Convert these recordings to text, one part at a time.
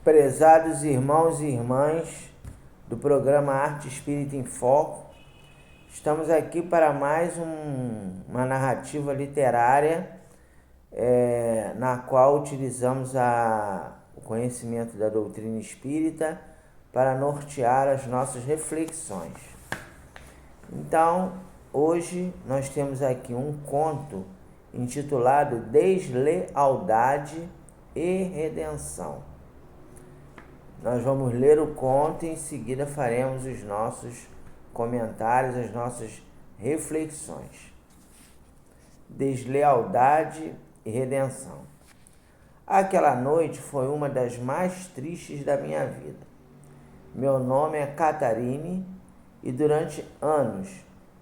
Prezados irmãos e irmãs do programa Arte Espírita em Foco, estamos aqui para mais uma narrativa literária na qual utilizamos o conhecimento da doutrina espírita para nortear as nossas reflexões. Então, hoje nós temos aqui um conto intitulado Deslealdade e Redenção. Nós vamos ler o conto e em seguida faremos os nossos comentários, as nossas reflexões. Deslealdade e redenção. Aquela noite foi uma das mais tristes da minha vida. Meu nome é Catarine e durante anos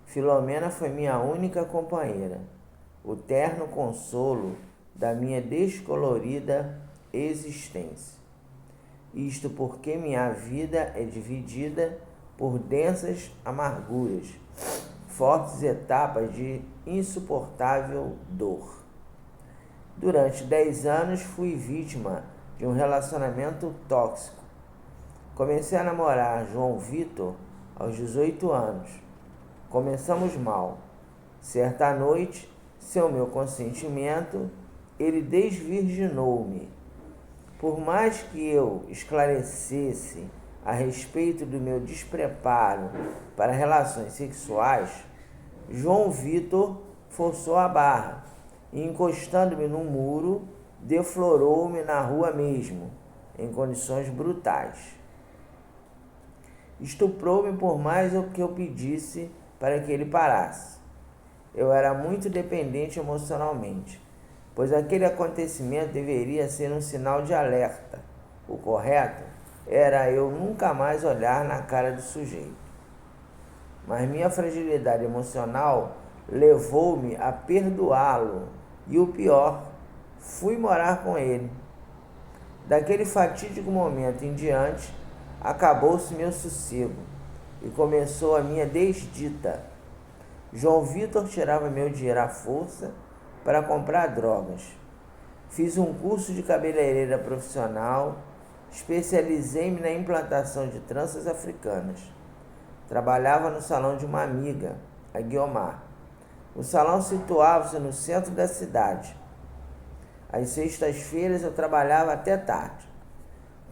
Filomena foi minha única companheira, o terno consolo da minha descolorida existência. Isto porque minha vida é dividida por densas amarguras, fortes etapas de insuportável dor. Durante 10 anos fui vítima de um relacionamento tóxico. Comecei a namorar João Vitor aos 18 anos. Começamos mal. Certa noite, sem meu consentimento, ele desvirginou-me. Por mais que eu esclarecesse a respeito do meu despreparo para relações sexuais, João Vitor forçou a barra e, encostando-me num muro, deflorou-me na rua mesmo, em condições brutais. Estuprou-me por mais que eu pedisse para que ele parasse. Eu era muito dependente emocionalmente, pois aquele acontecimento deveria ser um sinal de alerta. O correto era eu nunca mais olhar na cara do sujeito. Mas minha fragilidade emocional levou-me a perdoá-lo e o pior, fui morar com ele. Daquele fatídico momento em diante, acabou-se meu sossego e começou a minha desdita. João Vitor tirava meu dinheiro à força para comprar drogas. Fiz um curso de cabeleireira profissional, especializei-me na implantação de tranças africanas. Trabalhava no salão de uma amiga, a Guiomar. O salão situava-se no centro da cidade. Às sextas-feiras eu trabalhava até tarde.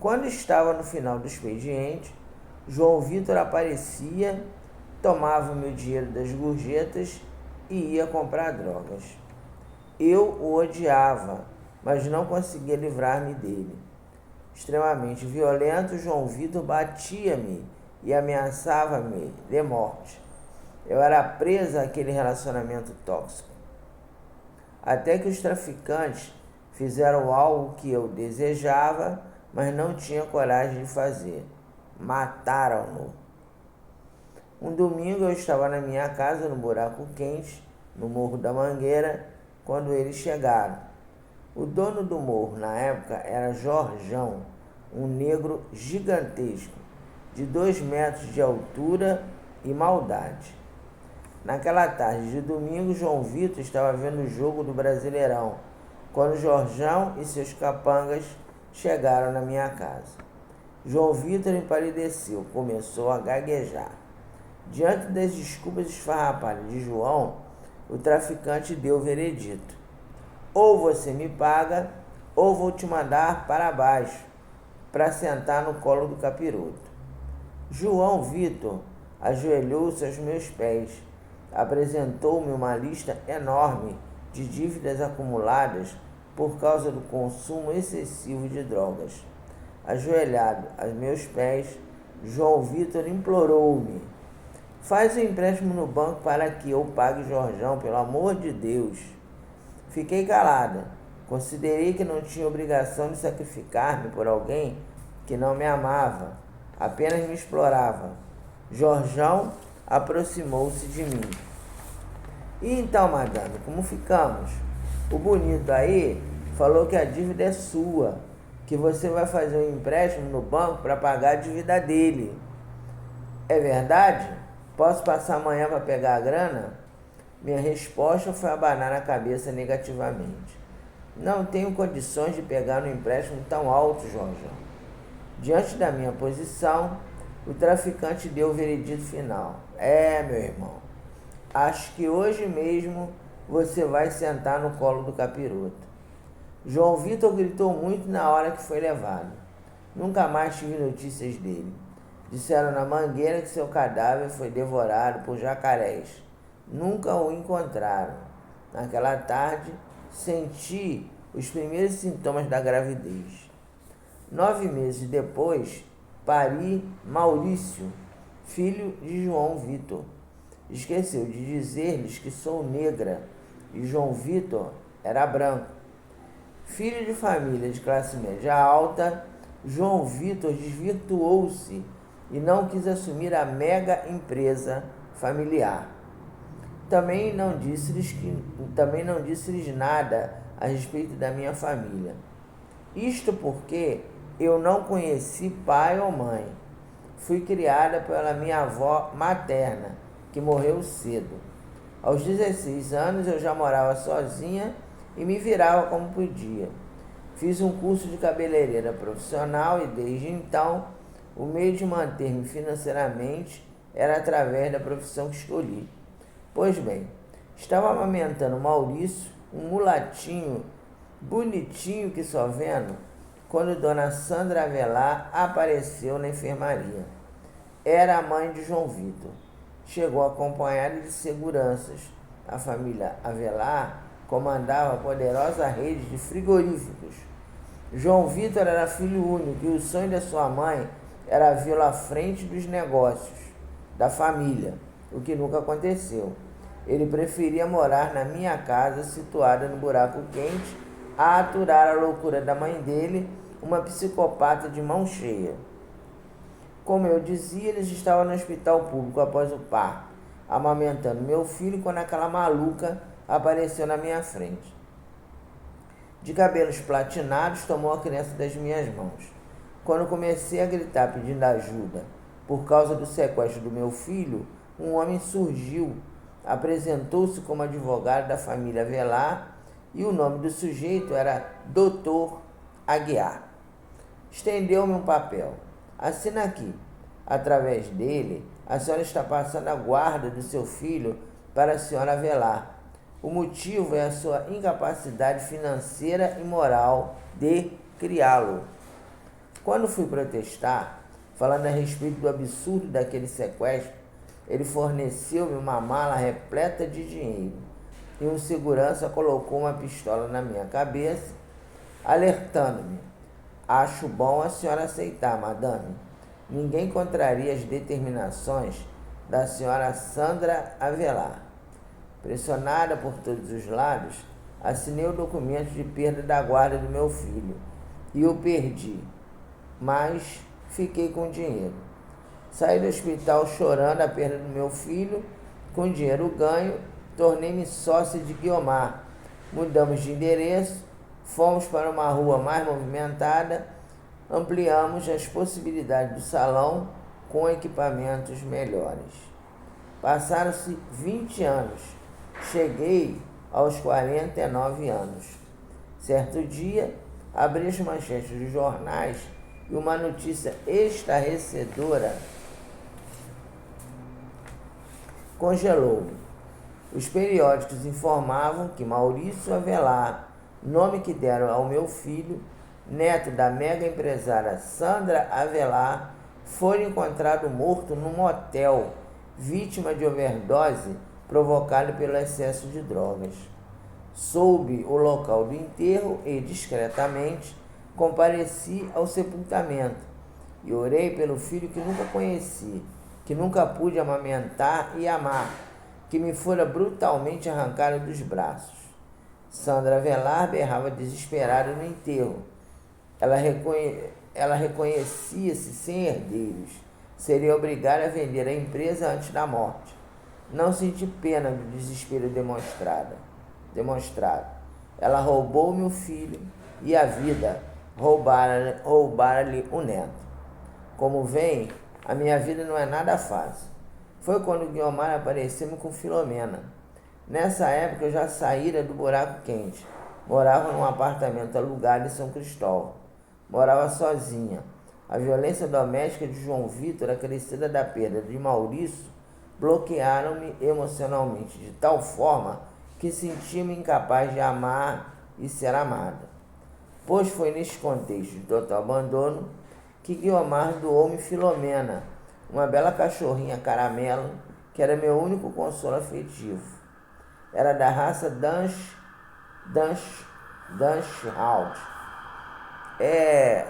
Quando estava no final do expediente, João Vitor aparecia, tomava meu dinheiro das gorjetas e ia comprar drogas. Eu o odiava, mas não conseguia livrar-me dele. Extremamente violento, João Vitor batia-me e ameaçava-me de morte. Eu era presa àquele relacionamento tóxico. Até que os traficantes fizeram algo que eu desejava, mas não tinha coragem de fazer. Mataram-no. Um domingo eu estava na minha casa, no Buraco Quente, no Morro da Mangueira, quando eles chegaram. O dono do morro, na época, era Jorjão, um negro gigantesco, de 2 metros de altura e maldade. Naquela tarde de domingo, João Vitor estava vendo o jogo do Brasileirão, quando Jorjão e seus capangas chegaram na minha casa. João Vitor empalideceu, começou a gaguejar. Diante das desculpas esfarrapadas de João, o traficante deu o veredito: ou você me paga, ou vou te mandar para baixo, para sentar no colo do capiroto. João Vitor ajoelhou-se aos meus pés, apresentou-me uma lista enorme de dívidas acumuladas por causa do consumo excessivo de drogas. Ajoelhado aos meus pés, João Vitor implorou-me: faz um empréstimo no banco para que eu pague Jorjão, pelo amor de Deus. Fiquei calada. Considerei que não tinha obrigação de sacrificar-me por alguém que não me amava, apenas me explorava. Jorjão aproximou-se de mim. E então, madame, como ficamos? O bonito aí falou que a dívida é sua, que você vai fazer um empréstimo no banco para pagar a dívida dele. É verdade? Posso passar amanhã para pegar a grana? Minha resposta foi abanar a cabeça negativamente. Não tenho condições de pegar um empréstimo tão alto, Jorjão. Diante da minha posição, o traficante deu o veredito final. Meu irmão, acho que hoje mesmo você vai sentar no colo do capiroto. João Vitor gritou muito na hora que foi levado. Nunca mais tive notícias dele. Disseram na Mangueira que seu cadáver foi devorado por jacarés. Nunca o encontraram. Naquela tarde, senti os primeiros sintomas da gravidez. 9 meses depois, pari Maurício, filho de João Vitor. Esqueceu de dizer-lhes que sou negra e João Vitor era branco. Filho de família de classe média alta, João Vitor desvirtuou-se e não quis assumir a mega empresa familiar. Também não disse-lhes nada a respeito da minha família. Isto porque eu não conheci pai ou mãe. Fui criada pela minha avó materna, que morreu cedo. Aos 16 anos eu já morava sozinha e me virava como podia. Fiz um curso de cabeleireira profissional e desde então o meio de manter-me financeiramente era através da profissão que escolhi. Pois bem, estava amamentando Maurício, um mulatinho bonitinho que só vendo, quando Dona Sandra Avelar apareceu na enfermaria. Era a mãe de João Vitor. Chegou acompanhada de seguranças. A família Avelar comandava a poderosa rede de frigoríficos. João Vitor era filho único e o sonho da sua mãe era vê-lo à frente dos negócios da família, o que nunca aconteceu. Ele preferia morar na minha casa, situada no buraco quente, a aturar a loucura da mãe dele, uma psicopata de mão cheia. Como eu dizia, eles estavam no hospital público após o parto, amamentando meu filho, quando aquela maluca apareceu na minha frente. De cabelos platinados, tomou a criança das minhas mãos. Quando comecei a gritar pedindo ajuda por causa do sequestro do meu filho, um homem surgiu, apresentou-se como advogado da família Avelar e o nome do sujeito era Dr. Aguiar. Estendeu-me um papel. Assina aqui. Através dele, a senhora está passando a guarda do seu filho para a senhora Avelar. O motivo é a sua incapacidade financeira e moral de criá-lo. Quando fui protestar, falando a respeito do absurdo daquele sequestro, ele forneceu-me uma mala repleta de dinheiro e um segurança colocou uma pistola na minha cabeça, alertando-me. Acho bom a senhora aceitar, madame. Ninguém contraria as determinações da senhora Sandra Avelar. Pressionada por todos os lados, assinei o documento de perda da guarda do meu filho e o perdi, mas fiquei com o dinheiro. Saí do hospital chorando a perda do meu filho. Com o dinheiro ganho, tornei-me sócia de Guiomar. Mudamos de endereço, fomos para uma rua mais movimentada, ampliamos as possibilidades do salão com equipamentos melhores. Passaram-se 20 anos. Cheguei aos 49 anos. Certo dia, abri as manchetes dos jornais e uma notícia estarrecedora congelou-me. Os periódicos informavam que Maurício Avelar, nome que deram ao meu filho, neto da mega empresária Sandra Avelar, foi encontrado morto num motel, vítima de overdose provocada pelo excesso de drogas. Soube o local do enterro e, discretamente, compareci ao sepultamento e orei pelo filho que nunca conheci, que nunca pude amamentar e amar, que me fora brutalmente arrancado dos braços. Sandra Avelar berrava desesperada no enterro. Ela reconhecia-se sem herdeiros. Seria obrigada a vender a empresa antes da morte. Não senti pena do desespero demonstrado. Ela roubou meu filho e a vida, roubar-lhe o neto. Como vem, a minha vida não é nada fácil. Foi quando Guiomar apareceu-me com Filomena. Nessa época eu já saíra do buraco quente. Morava num apartamento alugado em São Cristóvão. Morava sozinha. A violência doméstica de João Vitor, acrescida da perda de Maurício, bloquearam-me emocionalmente de tal forma que senti-me incapaz de amar e ser amada. Pois foi neste contexto de total abandono que Guiomar doou-me Filomena, uma bela cachorrinha caramelo, que era meu único consolo afetivo. Era da raça Dachshund. É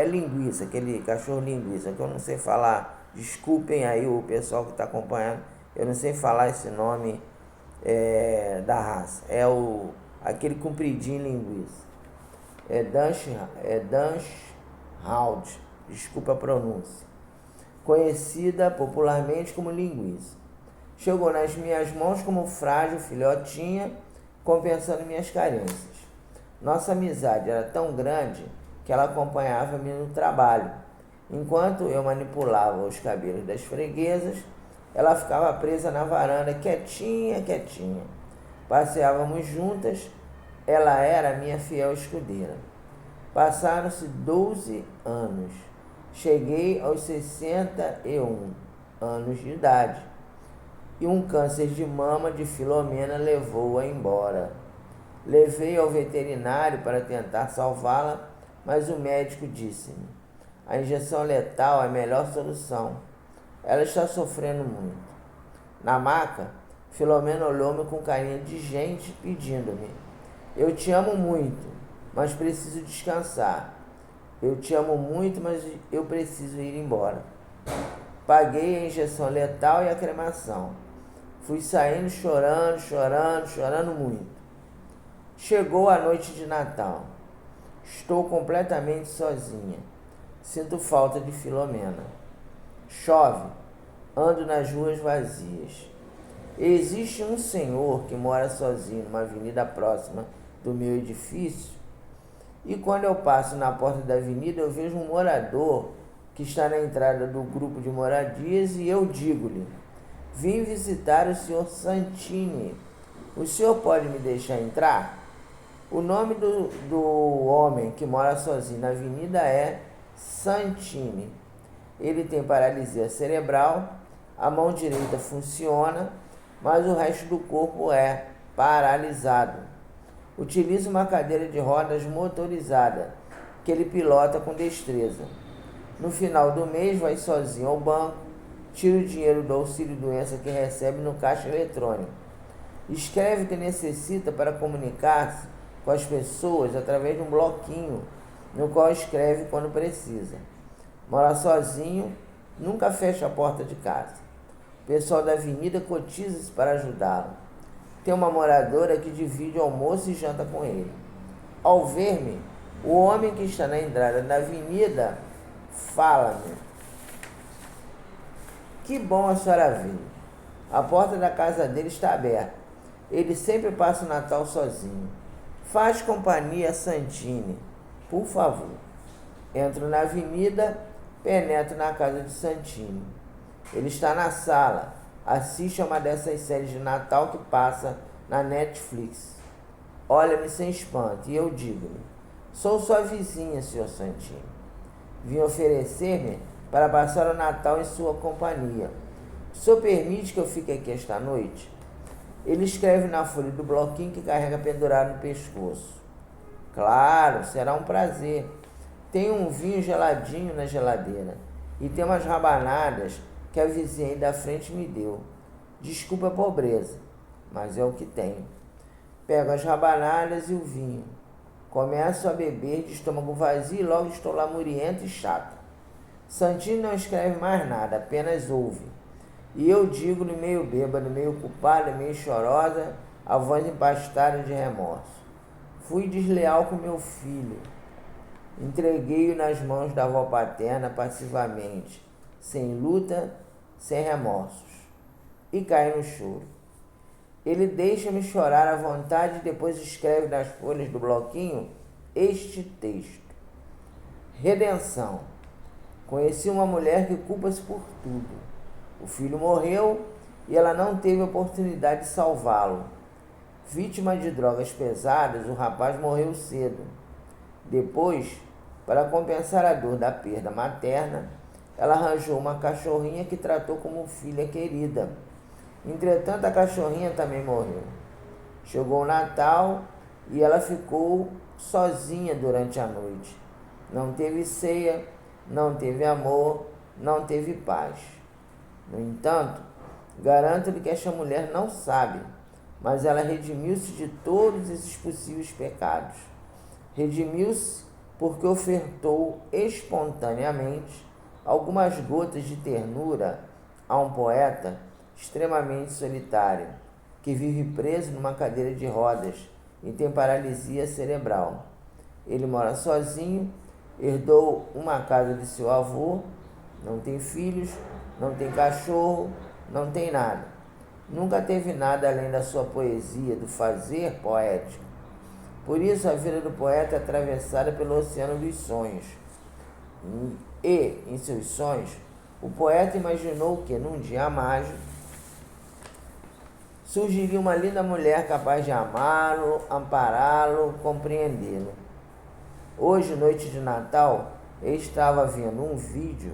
linguiça, aquele cachorro linguiça, que eu não sei falar. Desculpem aí o pessoal que está acompanhando, eu não sei falar esse nome da raça. Aquele compridinho linguiça. Dachshund, desculpa a pronúncia. Conhecida popularmente como linguiça. Chegou nas minhas mãos como frágil filhotinha, compensando minhas carências. Nossa amizade era tão grande que ela acompanhava-me no trabalho. Enquanto eu manipulava os cabelos das freguesas, ela ficava presa na varanda, quietinha. Passeávamos juntas, ela era minha fiel escudeira. Passaram-se 12 anos. Cheguei aos 61 anos de idade. E um câncer de mama de Filomena levou-a embora. Levei ao veterinário para tentar salvá-la, mas o médico disse-me: a injeção letal é a melhor solução. Ela está sofrendo muito. Na maca, Filomena olhou-me com carinha de gente, pedindo-me: eu te amo muito, mas preciso descansar. Eu te amo muito, mas eu preciso ir embora. Paguei a injeção letal e a cremação. Fui saindo chorando muito. Chegou a noite de Natal. Estou completamente sozinha. Sinto falta de Filomena. Chove. Ando nas ruas vazias. Existe um senhor que mora sozinho numa avenida próxima do meu edifício. E quando eu passo na porta da avenida, eu vejo um morador que está na entrada do grupo de moradias e eu digo-lhe: vim visitar o senhor Santini. O senhor pode me deixar entrar? O nome do homem que mora sozinho na avenida é Santini. Ele tem paralisia cerebral, a mão direita funciona, mas o resto do corpo é paralisado. Utiliza uma cadeira de rodas motorizada, que ele pilota com destreza. No final do mês, vai sozinho ao banco, tira o dinheiro do auxílio-doença que recebe no caixa eletrônico. Escreve o que necessita para comunicar-se com as pessoas através de um bloquinho, no qual escreve quando precisa. Mora sozinho, nunca fecha a porta de casa. O pessoal da avenida cotiza-se para ajudá-lo. Tem uma moradora que divide almoço e janta com ele. Ao ver-me, o homem que está na entrada da avenida fala-me: que bom a senhora veio. A porta da casa dele está aberta. Ele sempre passa o Natal sozinho. Faz companhia a Santini, por favor. Entro na avenida, penetro na casa de Santini. Ele está na sala, assiste a uma dessas séries de Natal que passa na Netflix. Olha-me sem espanto e eu digo-lhe: sou sua vizinha, senhor Santini. Vim oferecer-me para passar o Natal em sua companhia. O senhor permite que eu fique aqui esta noite? Ele escreve na folha do bloquinho que carrega pendurado no pescoço. Claro, será um prazer. Tem um vinho geladinho na geladeira e tem umas rabanadas que a vizinha aí da frente me deu. Desculpa a pobreza, mas é o que tenho. Pego as rabanadas e o vinho. Começo a beber de estômago vazio e logo estou lamuriento e chato. Santini não escreve mais nada, apenas ouve. E eu digo-lhe meio bêbado, meio culpada, meio chorosa, a voz empastada de remorso: fui desleal com meu filho. Entreguei-o nas mãos da avó paterna passivamente, sem luta, sem remorsos. E caí no choro. Ele deixa-me chorar à vontade e depois escreve nas folhas do bloquinho este texto: redenção. Conheci uma mulher que culpa-se por tudo. O filho morreu e ela não teve oportunidade de salvá-lo. Vítima de drogas pesadas, o rapaz morreu cedo. Depois, Para compensar a dor da perda materna, ela arranjou uma cachorrinha que tratou como filha querida. Entretanto, a cachorrinha também morreu. Chegou o Natal e ela ficou sozinha durante a noite. Não teve ceia, não teve amor, não teve paz. No entanto, garanto-lhe que esta mulher não sabe, mas ela redimiu-se de todos esses possíveis pecados. Redimiu-se porque ofertou espontaneamente algumas gotas de ternura a um poeta extremamente solitário, que vive preso numa cadeira de rodas e tem paralisia cerebral. Ele mora sozinho, herdou uma casa de seu avô, não tem filhos, não tem cachorro, não tem nada. Nunca teve nada além da sua poesia, do fazer poético. Por isso, a vida do poeta é atravessada pelo oceano dos sonhos. E, em seus sonhos, o poeta imaginou que, num dia mágico, surgiria uma linda mulher capaz de amá-lo, ampará-lo, compreendê-lo. Hoje, noite de Natal, eu estava vendo um vídeo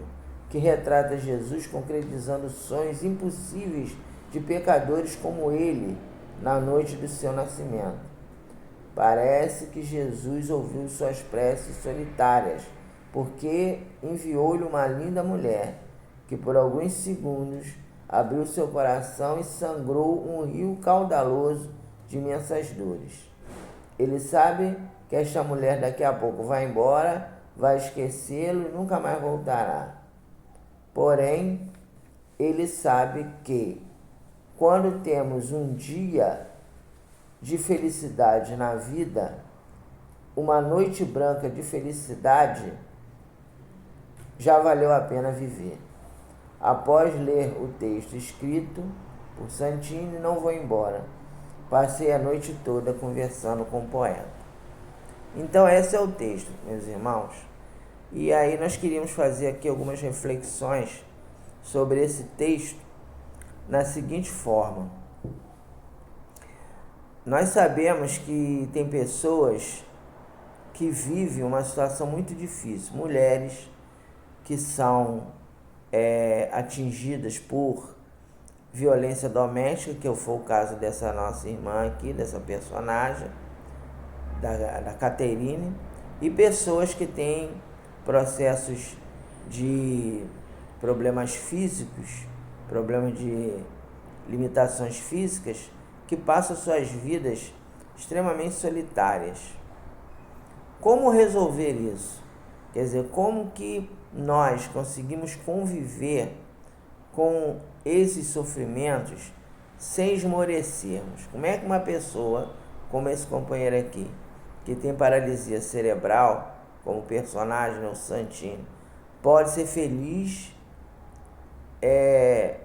que retrata Jesus concretizando sonhos impossíveis de pecadores como ele na noite do seu nascimento. Parece que Jesus ouviu suas preces solitárias, porque enviou-lhe uma linda mulher, que por alguns segundos abriu seu coração e sangrou um rio caudaloso de imensas dores. Ele sabe que esta mulher daqui a pouco vai embora, vai esquecê-lo e nunca mais voltará. Porém, ele sabe que, quando temos um dia de felicidade na vida, uma noite branca de felicidade, já valeu a pena viver. Após ler o texto escrito por Santini, não vou embora. Passei a noite toda conversando com o poeta. Então esse é o texto, meus irmãos. E aí nós queríamos fazer aqui algumas reflexões sobre esse texto na seguinte forma. Nós sabemos que tem pessoas que vivem uma situação muito difícil, mulheres que são atingidas por violência doméstica, que foi o caso dessa nossa irmã aqui, dessa personagem, da Caterine, e pessoas que têm processos de problemas físicos, problemas de limitações físicas, que passam suas vidas extremamente solitárias. Como resolver isso? Quer dizer, como que nós conseguimos conviver com esses sofrimentos sem esmorecermos? Como é que uma pessoa, como esse companheiro aqui, que tem paralisia cerebral, como personagem, o Santini, pode ser feliz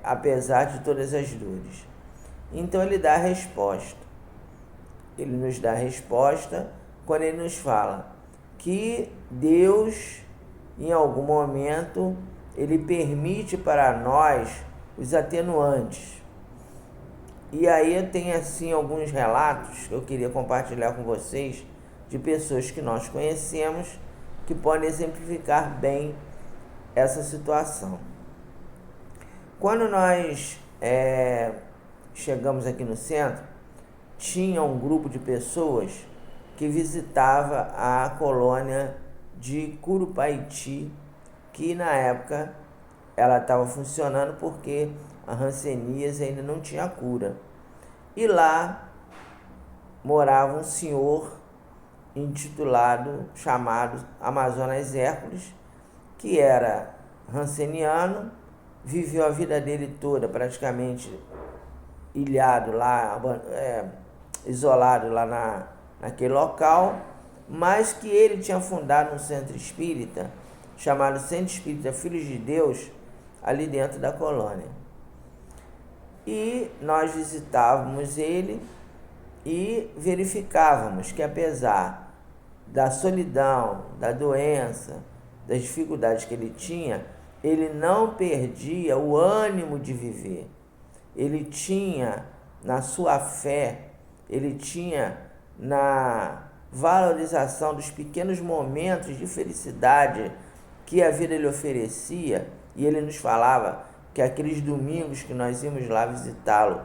apesar de todas as dores? Então ele dá a resposta. Ele nos dá a resposta quando ele nos fala que Deus, em algum momento, ele permite para nós os atenuantes. E aí eu tenho assim alguns relatos que eu queria compartilhar com vocês de pessoas que nós conhecemos que podem exemplificar bem essa situação. Quando nós chegamos aqui no centro, tinha um grupo de pessoas que visitava a colônia de Curupaiti, que na época ela estava funcionando porque a hanseníase ainda não tinha cura. E lá morava um senhor chamado Amazonas Hércules, que era hanseniano, viveu a vida dele toda praticamente ilhado lá, isolado lá naquele local, mas que ele tinha fundado um centro espírita, chamado Centro Espírita Filhos de Deus, ali dentro da colônia. E nós visitávamos ele e verificávamos que, apesar da solidão, da doença, das dificuldades que ele tinha, ele não perdia o ânimo de viver. Ele tinha na sua fé, ele tinha na valorização dos pequenos momentos de felicidade que a vida lhe oferecia, e ele nos falava que aqueles domingos que nós íamos lá visitá-lo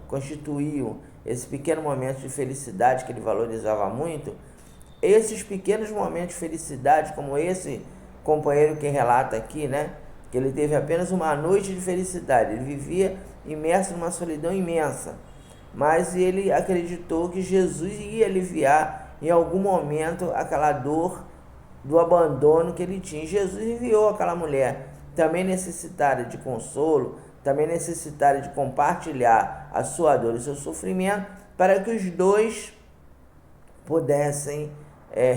constituíam esse pequeno momento de felicidade que ele valorizava muito. Esses pequenos momentos de felicidade, como esse companheiro que relata aqui, né, que ele teve apenas uma noite de felicidade, ele vivia imerso numa solidão imensa, mas ele acreditou que Jesus ia aliviar em algum momento aquela dor do abandono que ele tinha. Jesus enviou aquela mulher, também necessitada de consolo, também necessitada de compartilhar a sua dor e o seu sofrimento, para que os dois pudessem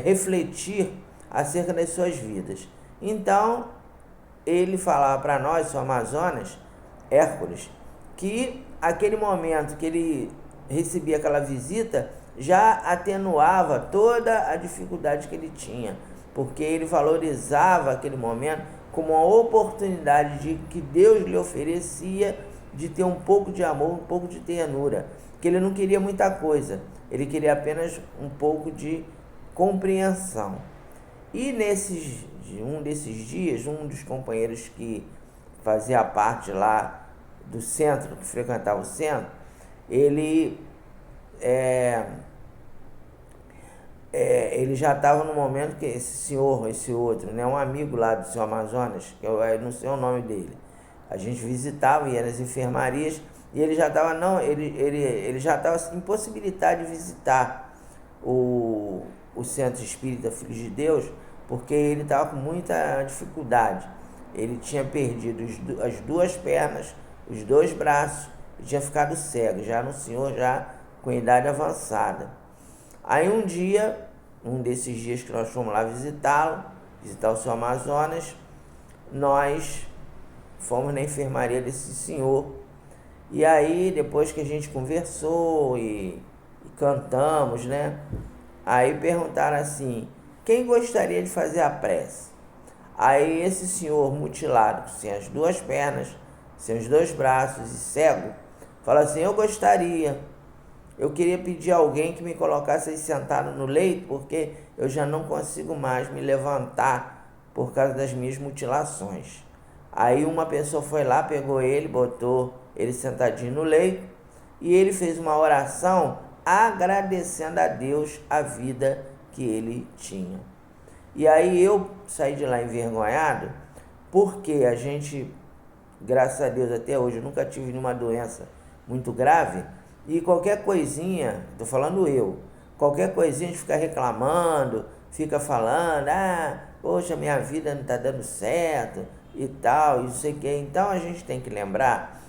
refletir acerca das suas vidas. Então, ele falava para nós, o Amazonas, Hércules, que aquele momento que ele recebia aquela visita já atenuava toda a dificuldade que ele tinha, porque ele valorizava aquele momento como uma oportunidade que Deus lhe oferecia de ter um pouco de amor, um pouco de ternura, que ele não queria muita coisa, ele queria apenas um pouco de compreensão. E um desses dias, um dos companheiros que fazia parte lá do centro, que frequentava o centro, ele já estava no momento que esse outro, né, um amigo lá do seu Amazonas, que eu não sei o nome dele, a gente visitava, ia nas enfermarias, e ele já estava ele já estava impossibilitado de visitar o Centro Espírita Filhos de Deus, porque ele estava com muita dificuldade. Ele tinha perdido as duas pernas, os dois braços, e tinha ficado cego, já no senhor, já com idade avançada. Aí um dia, um desses dias que nós fomos lá visitar o seu Amazonas, nós fomos na enfermaria desse senhor. E aí, depois que a gente conversou e cantamos, né? Aí perguntaram assim, quem gostaria de fazer a prece? Aí esse senhor mutilado, sem as duas pernas, sem os dois braços e cego, fala assim, eu gostaria. Eu queria pedir a alguém que me colocasse aí sentado no leito, porque eu já não consigo mais me levantar por causa das minhas mutilações. Aí uma pessoa foi lá, pegou ele, botou ele sentadinho no leito, e ele fez uma oração agradecendo a Deus a vida que ele tinha. E aí eu saí de lá envergonhado, porque a gente, graças a Deus até hoje, eu nunca tive nenhuma doença muito grave, e qualquer coisinha, tô falando qualquer coisinha a gente fica reclamando, fica falando, poxa, minha vida não tá dando certo e tal, e não sei o que. Então a gente tem que lembrar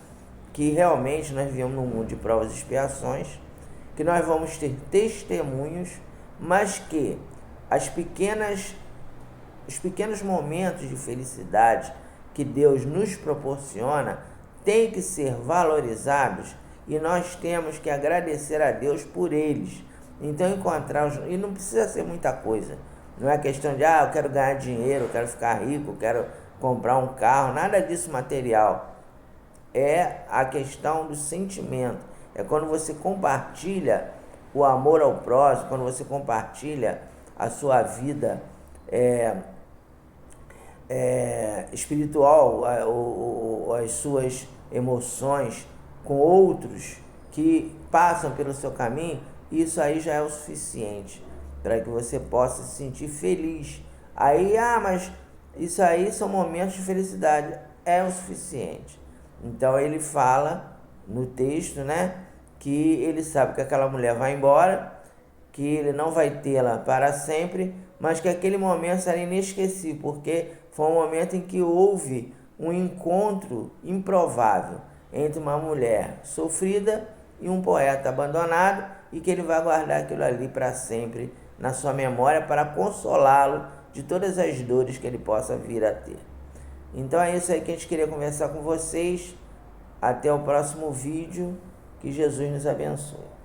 que realmente nós vivemos num mundo de provas e expiações, que nós vamos ter testemunhos, mas que os pequenos momentos de felicidade que Deus nos proporciona têm que ser valorizados, e nós temos que agradecer a Deus por eles. Então e não precisa ser muita coisa, não é questão de eu quero ganhar dinheiro, eu quero ficar rico, eu quero comprar um carro, nada disso material. É a questão do sentimento, é quando você compartilha o amor ao próximo, quando você compartilha a sua vida espiritual, as suas emoções com outros que passam pelo seu caminho. Isso aí já é o suficiente para que você possa se sentir feliz. Aí, mas isso aí são momentos de felicidade, é o suficiente. Então ele fala no texto, né, que ele sabe que aquela mulher vai embora, que ele não vai tê-la para sempre, mas que aquele momento será inesquecível, porque foi um momento em que houve um encontro improvável entre uma mulher sofrida e um poeta abandonado, e que ele vai guardar aquilo ali para sempre na sua memória, para consolá-lo de todas as dores que ele possa vir a ter. Então é isso aí que a gente queria conversar com vocês. Até o próximo vídeo. Que Jesus nos abençoe.